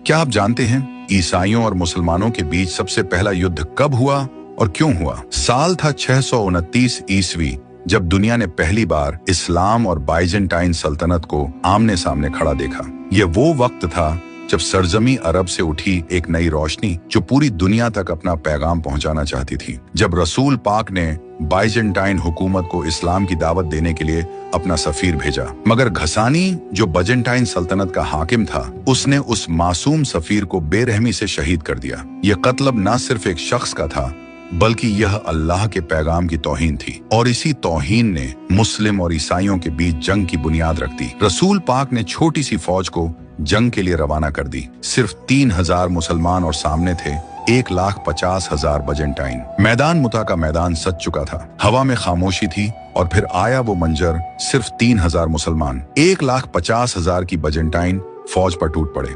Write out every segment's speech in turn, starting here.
क्या आप जानते हैं ईसाइयों और मुसलमानों के बीच सबसे पहला युद्ध कब हुआ और क्यों हुआ? साल था 629 ईस्वी, जब दुनिया ने पहली बार इस्लाम और बाइजेंटाइन सल्तनत को आमने सामने खड़ा देखा। यह वो वक्त था जब सरजमी अरब से उठी एक नई रोशनी जो पूरी दुनिया तक अपना पैगाम पहुंचाना चाहती थी। जब रसूल पाक ने बाइजेंटाइन हुकूमत को इस्लाम की दावत देने के लिए अपना सफीर भेजा, मगर घसानी जो बाइजेंटाइन सल्तनत का हाकिम था, उसने उस मासूम सफीर को बेरहमी से शहीद कर दिया। यह कत्ल न सिर्फ एक शख्स का था, बल्कि यह अल्लाह के पैगाम की तौहीन थी, और इसी तौहीन ने मुस्लिम और ईसाइयों के बीच जंग की बुनियाद रख दी। रसूल पाक ने छोटी सी फौज को जंग के लिए रवाना कर दी। सिर्फ 3000 मुसलमान और सामने थे 1,50,000 बाइजेंटाइन। मैदान मुता का मैदान सज चुका था, हवा में खामोशी थी, और फिर आया वो मंजर, सिर्फ 3000 मुसलमान 1,50,000 की बाइजेंटाइन फौज पर टूट पड़े।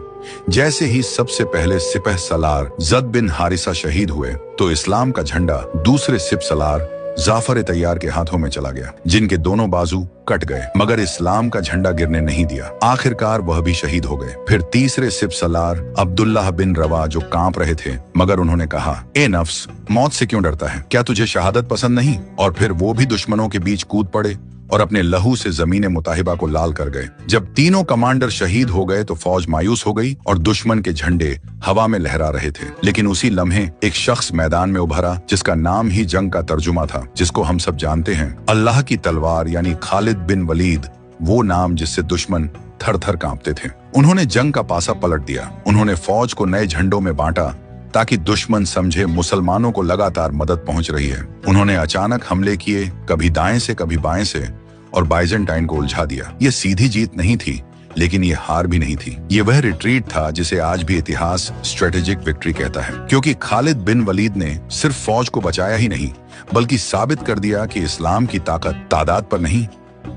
जैसे ही सबसे पहले सिपह सलार जद बिन हारिसा शहीद हुए, तो इस्लाम का झंडा दूसरे सिप सलार जाफर तैयार के हाथों में चला गया, जिनके दोनों बाजू कट गए, मगर इस्लाम का झंडा गिरने नहीं दिया। आखिरकार वह भी शहीद हो गए। फिर तीसरे सिप सलार अब्दुल्लाह बिन रवा जो कांप रहे थे, मगर उन्होंने कहा, ए नफ्स, मौत से क्यों डरता है? क्या तुझे शहादत पसंद नहीं? और फिर वो भी दुश्मनों के बीच कूद पड़े और अपने लहू से जमीन मुताहिबा को लाल कर गए। जब तीनों कमांडर शहीद हो गए तो फौज मायूस हो गई और दुश्मन के झंडे हवा में लहरा रहे थे। लेकिन उसी लम्हे एक शख्स मैदान में उभरा, जिसका नाम ही जंग का तर्जुमा था, जिसको हम सब जानते हैं, अल्लाह की तलवार, यानी खालिद बिन वलीद, वो नाम जिससे दुश्मन थर थर कांपते थे। उन्होंने जंग का पासा पलट दिया। उन्होंने फौज को नए झंडों में बांटा ताकि दुश्मन समझे मुसलमानों को लगातार मदद पहुंच रही है। उन्होंने अचानक हमले किए, कभी दाएं से कभी बाएं से, और बाइजेंटाइन को उलझा दिया। ये सीधी जीत नहीं थी, लेकिन ये हार भी नहीं थी। ये वह रिट्रीट था जिसे आज भी इतिहास स्ट्रेटेजिक विक्ट्री कहता है, क्योंकि खालिद बिन वलीद ने सिर्फ फौज को बचाया ही नहीं, बल्कि साबित कर दिया कि इस्लाम की ताकत तादाद पर नहीं,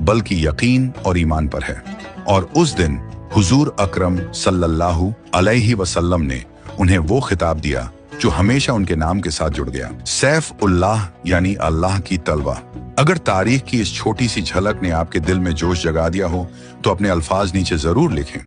बल्कि यकीन और ईमान पर है। और उस दिन हुजूर अकरम सल्लल्लाहु अलैहि वसल्लम ने उन्हें वो खिताब दिया जो हमेशा उनके नाम के साथ जुड़ गया, सैफ उल्लाह, यानी अल्लाह की तलवार। अगर तारीख की इस छोटी सी झलक ने आपके दिल में जोश जगा दिया हो, तो अपने अल्फाज नीचे जरूर लिखें।